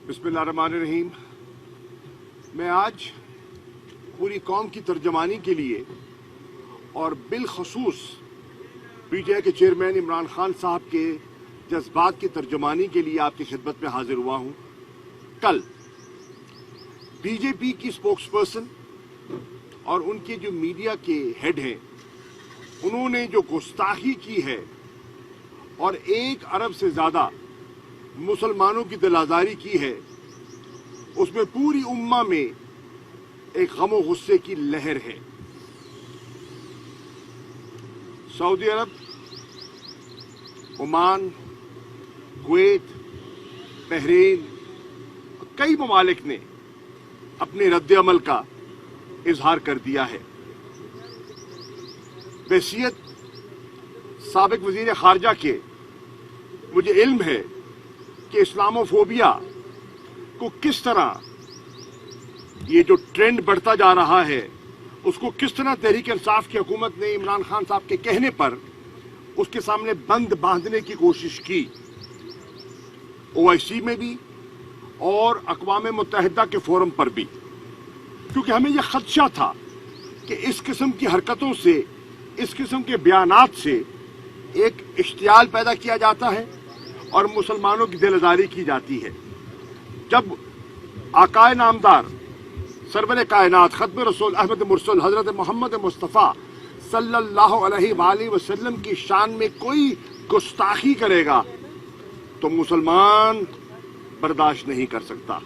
बिस्मिल्लाहिर्रहमानिर्रहीम। मैं आज पूरी कौम की तर्जमानी के लिए और बिलखसूस पीटीआई के चेयरमैन इमरान खान साहब के जज्बात की तर्जमानी के लिए आपकी खिदमत में हाजिर हुआ हूँ। कल बीजेपी की स्पोक्स पर्सन और उनके जो मीडिया के हेड हैं, उन्होंने जो गुस्ताखी की है और 1 अरब से ज़्यादा मुसलमानों की दिल आज़ारी की है, उसमें पूरी उम्मा में एक गम और गुस्से की लहर है। सऊदी अरब, ओमान, कुवैत, बहरीन, कई ममालिक ने अपने रद्द अमल का इजहार कर दिया है। बहैसियत साबिक वजीर खारजा के मुझे इल्म है कि इस्लामोफोबिया को किस तरह ये जो ट्रेंड बढ़ता जा रहा है, उसको किस तरह तहरीक इंसाफ की हुकूमत ने इमरान खान साहब के कहने पर उसके सामने बंद बांधने की कोशिश की। OIC में भी और अक़वाम मुत्तहिदा के फोरम पर भी, क्योंकि हमें यह खदशा था कि इस किस्म की हरकतों से, इस किस्म के बयानात से एक इश्तियाल पैदा किया जाता है और मुसलमानों की दिलदारी की जाती है। जब आकाए नामदार सरवर कायनात खत्म रसूल अहमद मुरसल हजरत मोहम्मद मुस्तफ़ा सल्लल्लाहु अलैहि वसल्लम की शान में कोई गुस्ताखी करेगा तो मुसलमान बर्दाश्त नहीं कर सकता,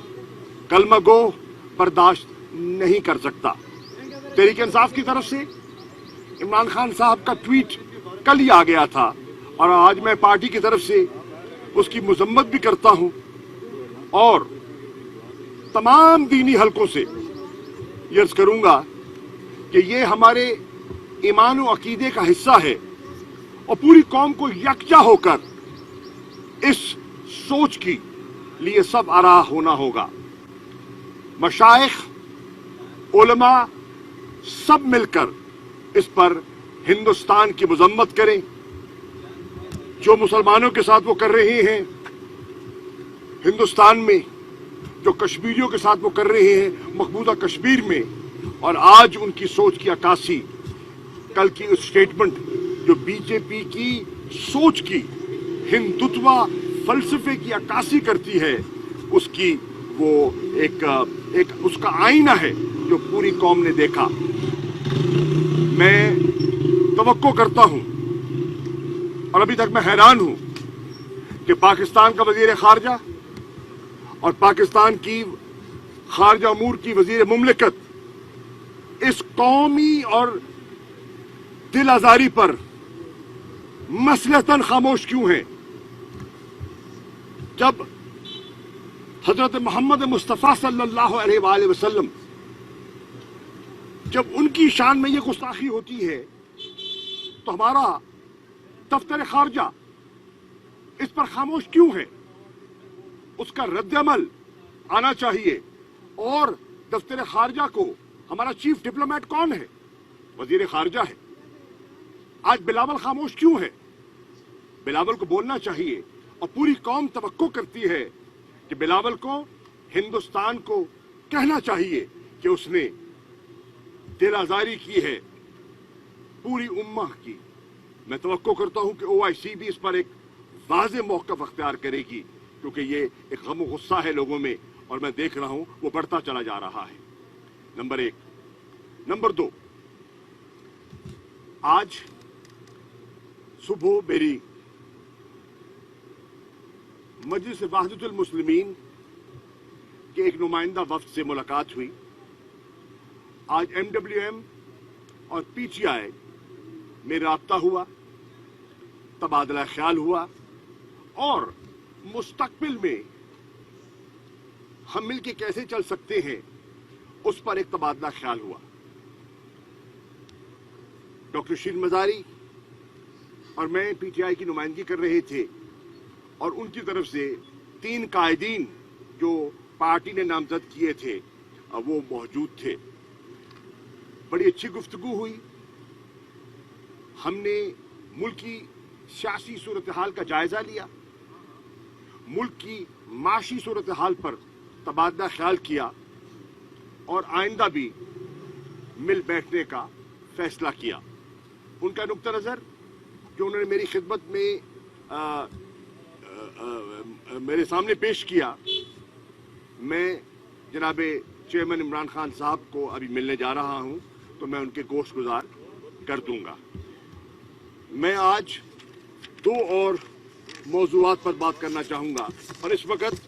कलमा गो बर्दाश्त नहीं कर सकता। तहरीक इंसाफ की तरफ से इमरान खान साहब का ट्वीट कल ही आ गया था और आज मैं पार्टी की तरफ से उसकी मजम्मत भी करता हूं और तमाम दीनी हलकों से ये अर्ज करूंगा कि ये हमारे ईमान और अकीदे का हिस्सा है और पूरी कौम को यकजा होकर इस सोच की लिए सब आराह होना होगा। मशाइख, उलमा सब मिलकर इस पर हिंदुस्तान की मजम्मत करें। जो मुसलमानों के साथ वो कर रहे हैं हिंदुस्तान में, जो कश्मीरियों के साथ वो कर रहे हैं मकबूजा कश्मीर में, और आज उनकी सोच की अक्कासी कल की उस स्टेटमेंट जो बीजेपी की सोच की हिंदुत्वा फलसफे की अक्कासी करती है, उसकी वो एक उसका आईना है जो पूरी कौम ने देखा। मैं तवक्को करता हूं और अभी तक मैं हैरान हूं कि पाकिस्तान का वजीर खारजा और पाकिस्तान की खारजा अमूर की वजीर मुमलिकत इस कौमी और दिल आजारी पर मसलहतन खामोश क्यों हैं। जब हजरत मोहम्मद मुस्तफ़ा सल्लल्लाहु अलैहि वसल्लम, जब उनकी शान में ये गुस्ताखी होती है तो हमारा दफ्तर खारजा इस पर खामोश क्यों है। उसका रद्द अमल आना चाहिए। और दफ्तर खारजा को हमारा चीफ डिप्लोमेट कौन है? वजीर खारजा है। आज बिलावल खामोश क्यों है? बिलावल को बोलना चाहिए और पूरी कौम तवक्को करती है कि बिलावल को, हिंदुस्तान को कहना चाहिए कि उसने दिल आजारी की है पूरी उम्मा की। मैं तवक्को करता हूं कि OIC भी इस पर एक वाज़े मौक़िफ़ अख्तियार करेगी, क्योंकि ये एक गम और गुस्सा है लोगों में और मैं देख रहा हूं वो बढ़ता चला जा रहा है। नंबर 1। नंबर 2, आज सुबह मेरी मजलिस वहदतुल मुस्लिमीन के एक नुमाइंदा वफ्द से मुलाकात हुई। आज MWM और PTI में राब्ता हुआ, तबादला ख्याल हुआ और मुस्तकबिल में हम मिलके कैसे चल सकते हैं उस पर एक तबादला ख्याल हुआ। डॉक्टर शीर मजारी और मैं PTI की नुमाइंदगी कर रहे थे और उनकी तरफ से 3 कायदीन जो पार्टी ने नामजद किए थे वो मौजूद थे। बड़ी अच्छी गुफ्तगू हुई। हमने मुल्क की सियासी सूरत हाल का जायजा लिया, मुल्क की माशी सूरत हाल पर तबादला ख्याल किया और आइंदा भी मिल बैठने का फैसला किया। उनका नुक्ता नज़र जो उन्होंने मेरी खिदमत में मेरे सामने पेश किया, मैं जनाब चेयरमैन इमरान खान साहब को अभी मिलने जा रहा हूं, तो मैं उनके गोश गुजार कर दूंगा। मैं आज दो और मौजूआत पर बात करना चाहूंगा। और इस वक्त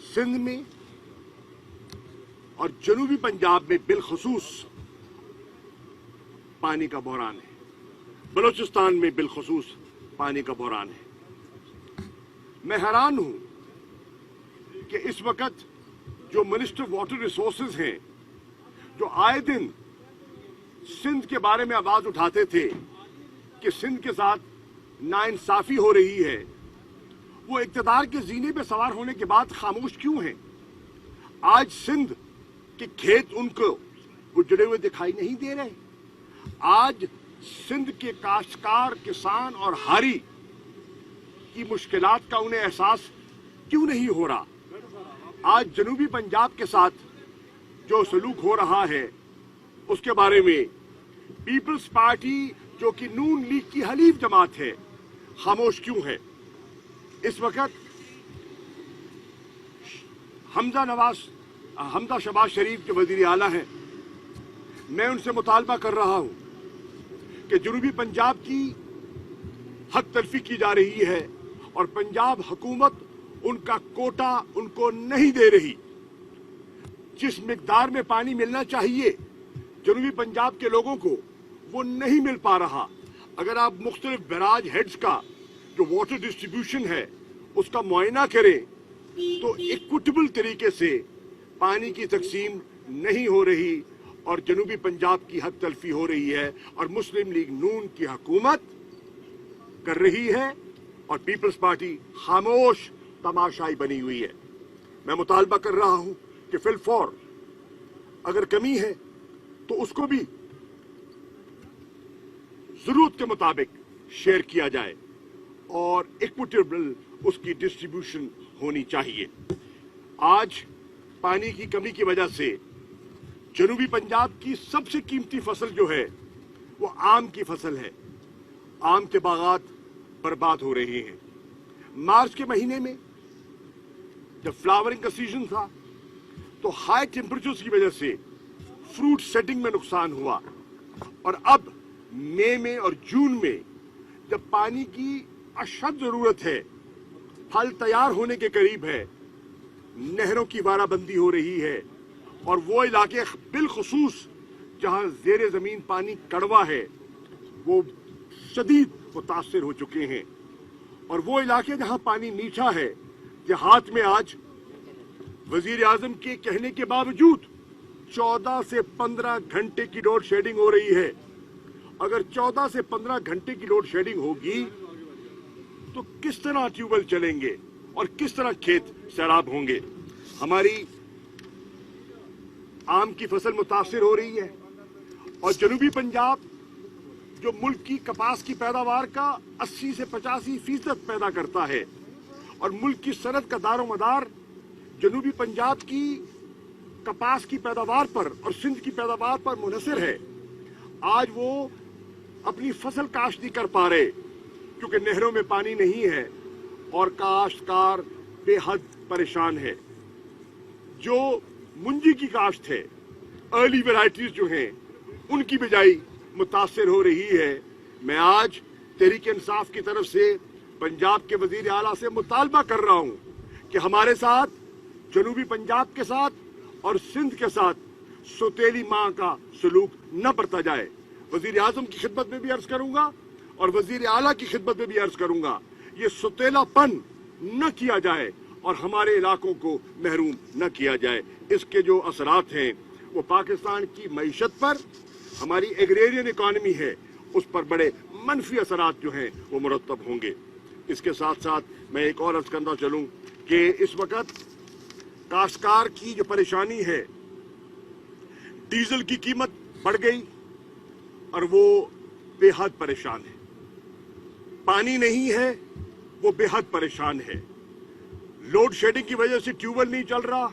सिंध में और जनूबी पंजाब में बिलखसूस पानी का बहरान है, बलूचिस्तान में बिलखसूस पानी का बहरान है। मैं हैरान हूं कि इस वक्त जो मिनिस्टर वाटर रिसोर्सेज हैं, जो आए दिन सिंध के बारे में आवाज उठाते थे कि सिंध के साथ नाइंसाफी हो रही है, वो इक्तदार के जीने पे सवार होने के बाद खामोश क्यों हैं? आज सिंध के खेत उनको उजड़े हुए दिखाई नहीं दे रहे। आज सिंध के काश्तकार, किसान और हारी की मुश्किलात का उन्हें एहसास क्यों नहीं हो रहा? आज जनूबी पंजाब के साथ जो सलूक हो रहा है उसके बारे में पीपल्स पार्टी, जो कि नून लीग की हलीफ जमात है, खामोश क्यों है? इस वक्त हमजा शहबाज शरीफ के वजीर आला हैं, मैं उनसे मुतालबा कर रहा हूं कि जनूबी पंजाब की हक तलफी की जा रही है और पंजाब हुकूमत उनका कोटा उनको नहीं दे रही। जिस मिकदार में पानी मिलना चाहिए जनूबी पंजाब के लोगों को, वो नहीं मिल पा रहा। अगर आप मुख्तलिफ बैराज हेड्स का जो वाटर डिस्ट्रीब्यूशन है उसका मुआयना करें तो इक्विटेबल तरीके से पानी की तकसीम नहीं हो रही और जनूबी पंजाब की हक तलफी हो रही है और मुस्लिम लीग नून की हुकूमत कर रही है और पीपल्स पार्टी खामोश तमाशाई बनी हुई है। मैं मुतालबा कर रहा हूं कि फिलफौर अगर कमी है तो उसको भी जरूरत के मुताबिक शेयर किया जाए और इक्विटेबल उसकी डिस्ट्रीब्यूशन होनी चाहिए। आज पानी की कमी की वजह से जनूबी पंजाब की सबसे कीमती फसल जो है वो आम की फसल है। आम के बागात बर्बाद हो रहे हैं। मार्च के महीने में जब फ्लावरिंग का सीजन था तो हाई टेम्परेचर्स की वजह से फ्रूट सेटिंग में नुकसान हुआ और अब मई में और जून में जब पानी की अशद जरूरत है, फल तैयार होने के करीब है, नहरों की वाराबंदी हो रही है और वो इलाके बिलखसूस जहां जेर जमीन पानी कड़वा है वो शदीद मुतासिर हो चुके हैं और वो इलाके जहां पानी मीठा है, देहात में आज वजीर आजम के कहने के बावजूद 14 से 15 घंटे की लोड शेडिंग हो रही है। अगर 14 से 15 घंटे की लोड शेडिंग होगी तो किस तरह ट्यूबवेल चलेंगे और किस तरह खेत सैराब होंगे? हमारी आम की फसल मुतासिर हो रही है और जनूबी पंजाब जो मुल्क की कपास की पैदावार का 80 से 85% पैदा करता है और मुल्क की सनत का दारोमदार जनूबी पंजाब की कपास की पैदावार पर और सिंध की पैदावार पर मुनहसर है। आज वो अपनी फसल काश्त नहीं कर पा रहे क्योंकि नहरों में पानी नहीं है और काश्तकार बेहद परेशान है। जो मुंजी की काश्त है, अर्ली वैरायटीज जो हैं, उनकी बिजाई मुतासिर हो रही है। मैं आज तहरीक इंसाफ की तरफ से पंजाब के वजीर आला से मुतालबा कर रहा हूं कि हमारे साथ जनूबी पंजाब के साथ और सिंध के साथ सौतेली मां का सलूक न बरता जाए। वजीर आजम की खिदमत में भी अर्ज करूंगा और वजीर आला की खिदमत में भी अर्ज करूंगा, ये सौतेलापन न किया जाए और हमारे इलाकों को महरूम न किया जाए। इसके जो असरात हैं वो पाकिस्तान की मईशत पर, हमारी एग्रेरियन इकॉनमी है, उस पर बड़े मनफी असरात जो हैं वो मुरतब होंगे। इसके साथ साथ मैं एक और अर्ज करना चलूं कि इस वक्त काश्तकार की जो परेशानी है, डीजल की कीमत बढ़ गई और वो बेहद परेशान है। पानी नहीं है, वो बेहद परेशान है। लोड शेडिंग की वजह से ट्यूबवेल नहीं चल रहा,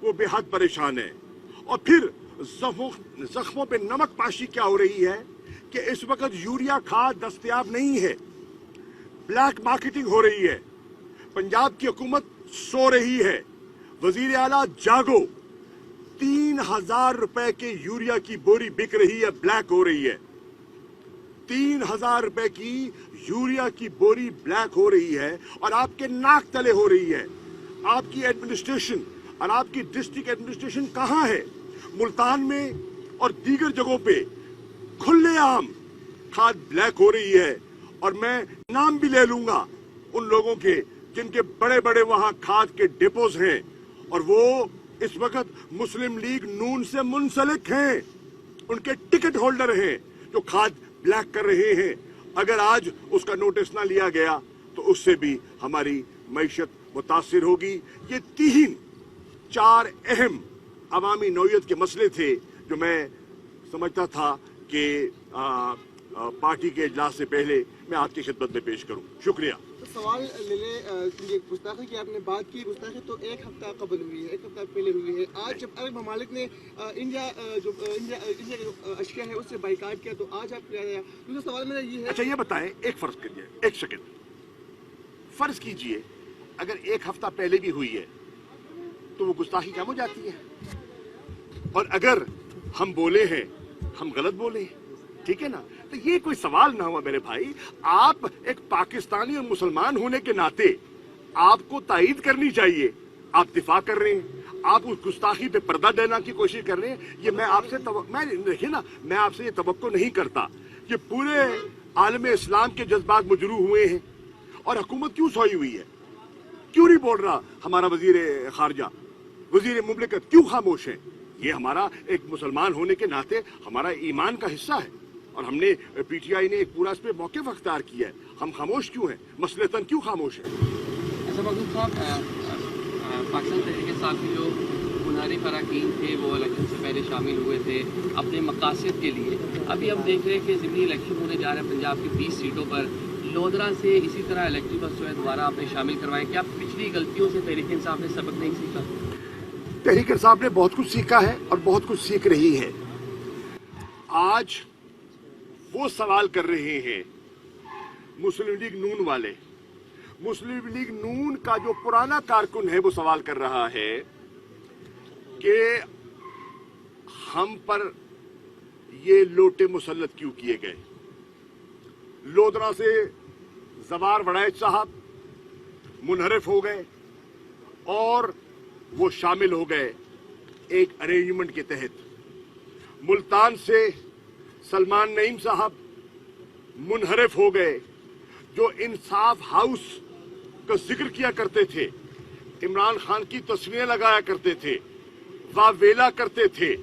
वो बेहद परेशान है। और फिर जख्मों पे नमक पाशी क्या हो रही है कि इस वक्त यूरिया खाद दस्तयाब नहीं है, ब्लैक मार्केटिंग हो रही है, पंजाब की हुकूमत सो रही है। वजीर आला जागो, 3000 रुपए के यूरिया की बोरी बिक रही है, ब्लैक हो रही है। 3000 रुपए की यूरिया की बोरी ब्लैक हो रही है और आपके नाक तले हो रही है। आपकी एडमिनिस्ट्रेशन और आपकी डिस्ट्रिक्ट एडमिनिस्ट्रेशन कहां है? मुल्तान में और दीगर जगहों पे खुलेआम खाद ब्लैक हो रही है। और मैं नाम भी ले लूंगा उन लोगों के जिनके बड़े बड़े वहां खाद के डिपोज हैं और वो इस वक्त मुस्लिम लीग नून से मुंसलिक हैं, उनके टिकट होल्डर हैं जो खाद ब्लैक कर रहे हैं। अगर आज उसका नोटिस ना लिया गया तो उससे भी हमारी मईशत मुतासिर होगी। ये 3-4 अहम अवामी नौयत के मसले थे जो मैं समझता था कि पार्टी के इजलास से पहले मैं आपकी खिदमत में पेश करूं। शुक्रिया। तो सवाल ले ले, गुस्ताखी की आपने बात की, गुस्ताखी तो एक हफ्ता कबल हुई है, एक हफ्ता पहले हुई है। आज जब अरब ममालिक ने इंडिया के जो अशिया है उससे बाइकाट किया तो आज आप क्या रहा? दूसरा सवाल मेरा ये है, अच्छा ये बताएं, एक फर्ज करिए, एक सेकंड फर्ज कीजिए अगर एक हफ्ता पहले भी हुई है तो वो गुस्ताखी कम हो जाती है। और अगर हम बोले हैं, हम गलत बोले हैं, ठीक है ना, तो ये कोई सवाल ना हुआ मेरे भाई। आप एक पाकिस्तानी और मुसलमान होने के नाते आपको तायीद करनी चाहिए। आप दिफा कर रहे हैं, आप उस गुस्ताखी पे पर्दा देना की कोशिश कर रहे हैं। ये मैं आपसे देखिए ना, मैं आपसे ये तवक्को नहीं करता। ये पूरे आलम इस्लाम के जज्बात मुजरू हुए हैं और हुकूमत क्यों सोई हुई है? क्यों नहीं बोल रहा हमारा वजीर खारजा, वजीर मुमलिकत क्यों खामोश है? ये हमारा एक मुसलमान होने के नाते हमारा ईमान का हिस्सा है और हमने पीटीआई ने एक पूरा इस पे मौक़िफ़ अख्तियार किया है। हम खामोश क्यों हैं? मसलतन क्यों खामोश हैं? अच्छा मखदूम साहब, पाकिस्तान तहरीक इंसाफ के जो बुनियादी अरकान थे वो इलेक्शन से पहले शामिल हुए थे अपने मकासद के लिए। अभी हम देख रहे हैं कि ज़िमनी इलेक्शन होने जा रहे हैं पंजाब की 20 सीटों पर। लोधरा से इसी तरह इलेक्टिव बस जो है दोबारा आपने शामिल करवाएं। क्या पिछली गलतियों से तहरीक इंसाफ ने सबक नहीं सीखा? तहरीक इंसाफ ने बहुत कुछ सीखा है और बहुत कुछ सीख रही है। आज वो सवाल कर रहे हैं मुस्लिम लीग नून वाले, मुस्लिम लीग नून का जो पुराना कारकुन है वो सवाल कर रहा है कि हम पर ये लोटे मुसल्लत क्यों किए गए। लोधरा से जवार वड़ैच साहब मुनहरिफ हो गए और वो शामिल हो गए एक अरेंजमेंट के तहत। मुल्तान से सलमान नईम साहब मुनहरिफ हो गए जो इंसाफ हाउस का जिक्र किया करते थे, इमरान खान की तस्वीरें लगाया करते थे, वावेला करते थे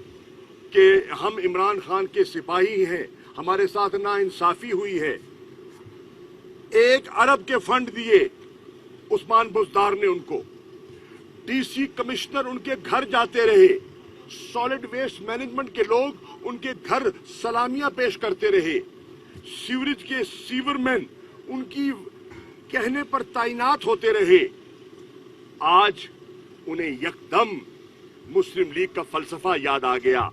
कि हम इमरान खान के सिपाही हैं, हमारे साथ नाइंसाफी हुई है। 1 अरब के फंड दिए उस्मान बुज़दार ने उनको, डीसी कमिश्नर उनके घर जाते रहे, सॉलिड वेस्ट मैनेजमेंट के लोग उनके घर सलामियां पेश करते रहे, सीवरेज के सीवरमैन उनकी कहने पर तैनात होते रहे। आज उन्हें यकदम मुस्लिम लीग का फलसफा याद आ गया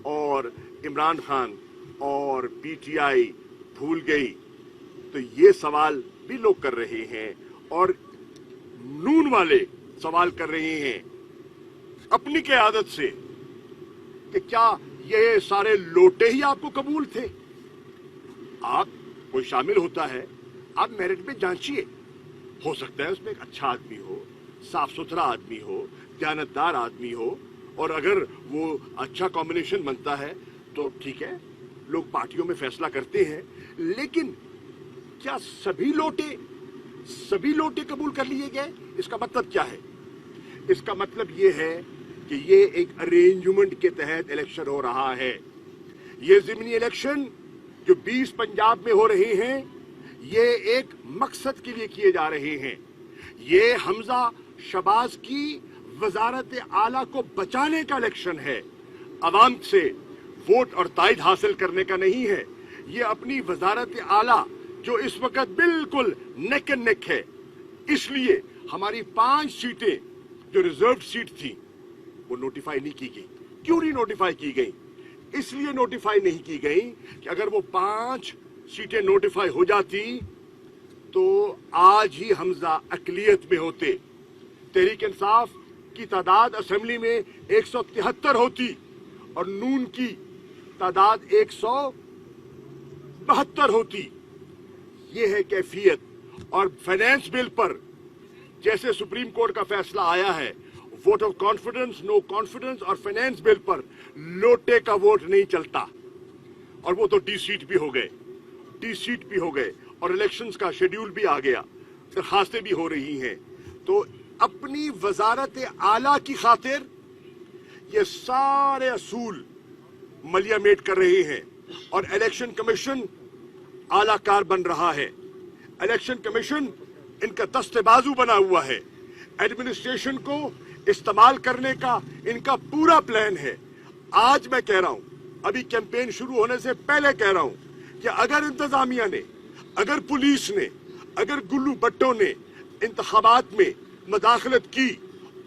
और इमरान खान और पीटीआई भूल गई। तो ये सवाल भी लोग कर रहे हैं और नून वाले सवाल कर रहे हैं अपनी क़यादत से कि क्या ये सारे लोटे ही आपको कबूल थे? आप कोई शामिल होता है, आप मेरिट पे जांचिए, हो सकता है उसमें एक अच्छा आदमी हो, साफ सुथरा आदमी हो, दयानतदार आदमी हो, और अगर वो अच्छा कॉम्बिनेशन बनता है तो ठीक है, लोग पार्टियों में फैसला करते हैं। लेकिन क्या सभी लोटे कबूल कर लिए गए? इसका मतलब क्या है? इसका मतलब ये है कि ये एक अरेंजमेंट के तहत इलेक्शन हो रहा है। ये ज़िमनी इलेक्शन जो 20 पंजाब में हो रहे हैं, ये एक मकसद के लिए किए जा रहे हैं। ये हमजा शबाज की वजारत आला को बचाने का इलेक्शन है, अवाम से वोट और तायद हासिल करने का नहीं है। ये अपनी वजारत आला जो इस वक्त बिल्कुल नेक एंड नेक है, इसलिए हमारी 5 सीटें जो रिजर्व सीट थी वो नोटिफाई नहीं की गई। क्यों नहीं नोटिफाई की गई? इसलिए नोटिफाई नहीं की गई कि अगर वो 5 सीटें नोटिफाई हो जाती तो आज ही हमजा अकलियत में होते। तहरीक इंसाफ की तादाद असेंबली में 173 होती और नून की तादाद 172 होती। ये है कैफियत। और फाइनेंस बिल पर जैसे सुप्रीम कोर्ट का फैसला आया है, vote of confidence, no confidence और फाइनेंस बिल पर लोटे का वोट नहीं चलता। और वो तो डी सीट भी हो गए और इलेक्शंस का शेड्यूल भी आ गया, दरखास्तें भी हो रही हैं। तो अपनी वजारत आला की खातिर ये सारे असूल मलियामेट कर रहे हैं और इलेक्शन कमीशन आलाकार बन रहा है। इलेक्शन कमीशन इनका दस्तेबाजू बना हुआ है। एडमिनिस्ट्रेशन को इस्तेमाल करने का इनका पूरा प्लान है। आज मैं कह रहा हूं, अभी कैंपेन शुरू होने से पहले कह रहा हूं कि अगर इंतजामिया ने, अगर पुलिस ने, अगर गुल्लू भट्टो ने इंतखाबात में मदाखलत की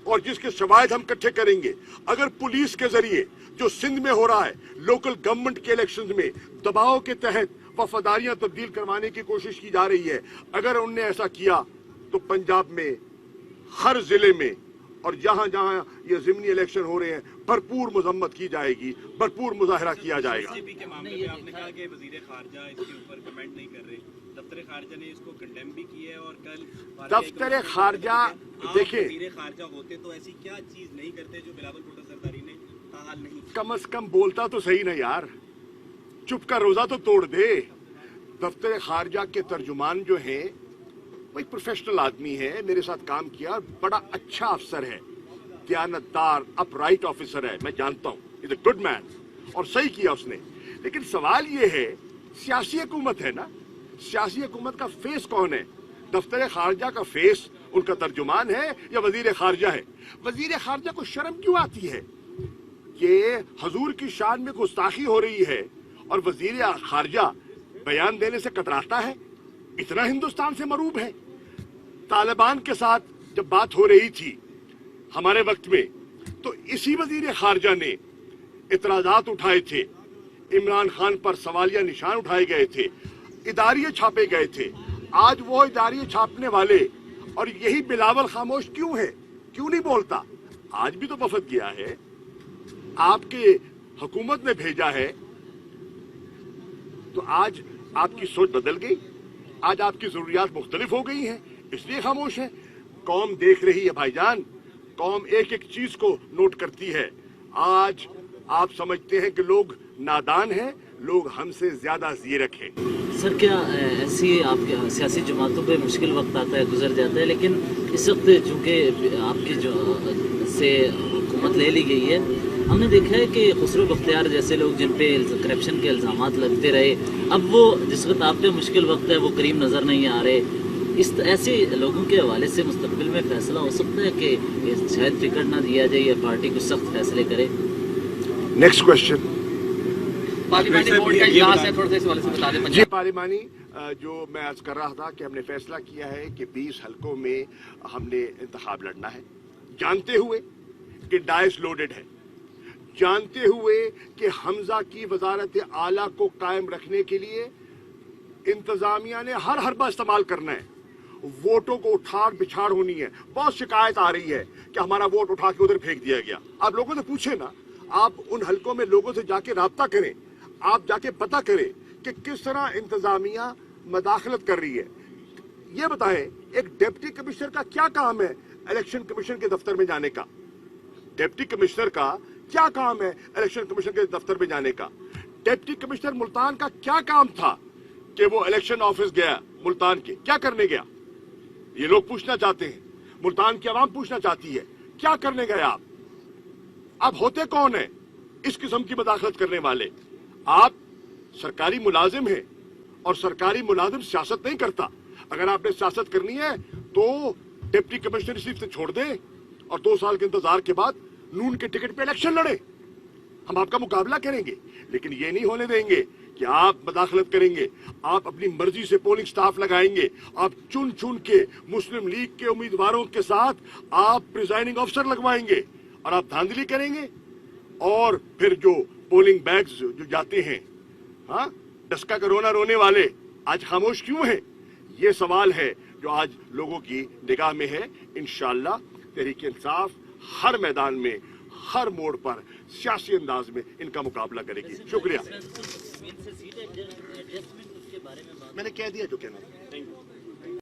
और जिसके शवाहिद हम इकट्ठे करेंगे, अगर पुलिस के जरिए जो सिंध में हो रहा है लोकल गवर्नमेंट के इलेक्शंस में दबाव के तहत वफादारियां तब्दील करवाने की कोशिश की जा रही है, अगर उनने ऐसा किया तो पंजाब में हर जिले में और जहां जहां ये जिमनी इलेक्शन हो रहे हैं भरपूर मजम्मत की जाएगी, भरपूर मुजाहरा किया जाएगा। बीजेपी के मामले में आपने कहा कि वजीर खारजा इसके ऊपर कमेंट नहीं कर रहे। दफ्तर खारजा ने इसको कंडेम भी किया है और कल दफ्तर खारजा, देखिए, वजीर खारजा होते तो ऐसी क्या चीज नहीं करते जो बिलावल भुट्टो सरदारी ने ताहाल नहीं। कम से कम बोलता तो सही ना यार, चुप का रोजा तो तोड़ दे। दफ्तर खारजा के तर्जुमान जो हैं वो एक प्रोफेशनल आदमी है, मेरे साथ काम किया, बड़ा अच्छा अफसर है, दयानतदार अपराइट ऑफिसर है, मैं जानता हूँ, इज अ गुड मैन और सही किया उसने। लेकिन सवाल ये है, सियासी हुकूमत है ना, सियासी हुकूमत का फेस कौन है? दफ्तर खारजा का फेस उनका तर्जुमान है या वजीर खारजा है? वजीर खारजा को शर्म क्यों आती है? ये हजूर की शान में गुस्ताखी हो रही है और वजीर खारजा बयान देने से कतराता है। इतना हिंदुस्तान से मरूब है। तालिबान के साथ जब बात हो रही थी हमारे वक्त में, तो इसी वजीर खारजा ने इतराजात उठाए थे, इमरान खान पर सवालिया निशान उठाए गए थे, इदारिये छापे गए थे। आज वो इदारिये छापने वाले और यही बिलावल खामोश क्यों है, क्यों नहीं बोलता? आज भी तो वफद गया है, आपके हुकूमत ने भेजा है, तो आज आपकी सोच बदल गई, आज आपकी जरूरियात मुख्तलिफ हो गई हैं, इसलिए खामोश है। कौम देख रही है भाईजान, कौम एक एक चीज को नोट करती है। आज आप समझते हैं कि लोग नादान हैं, लोग हमसे ज्यादा ज़ीरक हैं। सर, क्या ऐसी आपके सियासी जमातों पे मुश्किल वक्त आता है, गुजर जाता है, लेकिन इस वक्त चूँकि आपकी जो से हुकूमत ले ली गई है, हमने देखा है कि खुसरो बख्तियार जैसे लोग जिन पे करप्शन के इल्ज़ामात लगते रहे, अब वो जिस वक्त आप पे मुश्किल वक्त है वो करीब नज़र नहीं आ रहे। इस ऐसे लोगों के हवाले से मुस्तकबिल में फैसला हो सकता है कि शायद टिकट ना दिया जाए या पार्टी कुछ सख्त फैसले करे। Next question. पार्लियामेंट्री बोर्ड का इजलास है, थोड़ा सा इस वाले से बता दें। जी, पार्लिमानी जो मैं आज कर रहा था कि हमने फैसला किया है कि 20 हलकों में हमने इंतखाब लड़ना है, जानते हुए कि डाइस लोडेड है, जानते हुए कि हमजा की वजारत आला को कायम रखने के लिए इंतजामिया ने हर हरबा इस्तेमाल करना है, वोटों को उठाड़ बिछाड़ होनी है। बहुत शिकायत आ रही है कि हमारा वोट उठा के उधर फेंक दिया गया। आप लोगों से पूछे ना, आप उन हलकों में लोगों से जाके राब्ता करें, आप जाके पता करें कि किस तरह इंतजामिया मदाखलत कर रही है। ये बताएं, एक डिप्टी कमिश्नर का क्या काम है इलेक्शन कमीशन के दफ्तर में जाने का? डिप्टी कमिश्नर का क्या काम है इलेक्शन कमीशन के दफ्तर में जाने का? डिप्टी कमिश्नर मुल्तान का क्या काम था कि वो इलेक्शन ऑफिस गया? मुल्तान के क्या करने गया? ये लोग पूछना चाहते हैं, मुल्तान की आवाम पूछना चाहती है, क्या करने गए आप? आप होते कौन है इस किस्म की मदाखलत करने वाले? आप सरकारी मुलाजिम हैं और सरकारी मुलाजिम सियासत नहीं करता। अगर आपने सियासत करनी है तो डिप्टी कमिश्नरशिप से छोड़ दें और 2 साल के इंतजार के बाद नून के टिकट पे इलेक्शन लड़े। हम आपका मुकाबला करेंगे, लेकिन ये नहीं होने देंगे कि आप मदाखलत करेंगे, आप अपनी मर्जी से पोलिंग स्टाफ लगाएंगे, आप चुन चुन के मुस्लिम लीग के उम्मीदवारों के साथ आप प्रिजाइडिंग अफसर लगवाएंगे और आप धांधली करेंगे। और फिर जो पोलिंग बैग्स जो जाते हैं, हाँ, डस्का का रोना रोने वाले आज खामोश क्यों हैं? ये सवाल है जो आज लोगों की निगाह में है। इंशाअल्लाह तहरीक इंसाफ हर मैदान में, हर मोड़ पर सियासी अंदाज में इनका मुकाबला करेगी। शुक्रिया। मैंने कह दिया जो कहना था।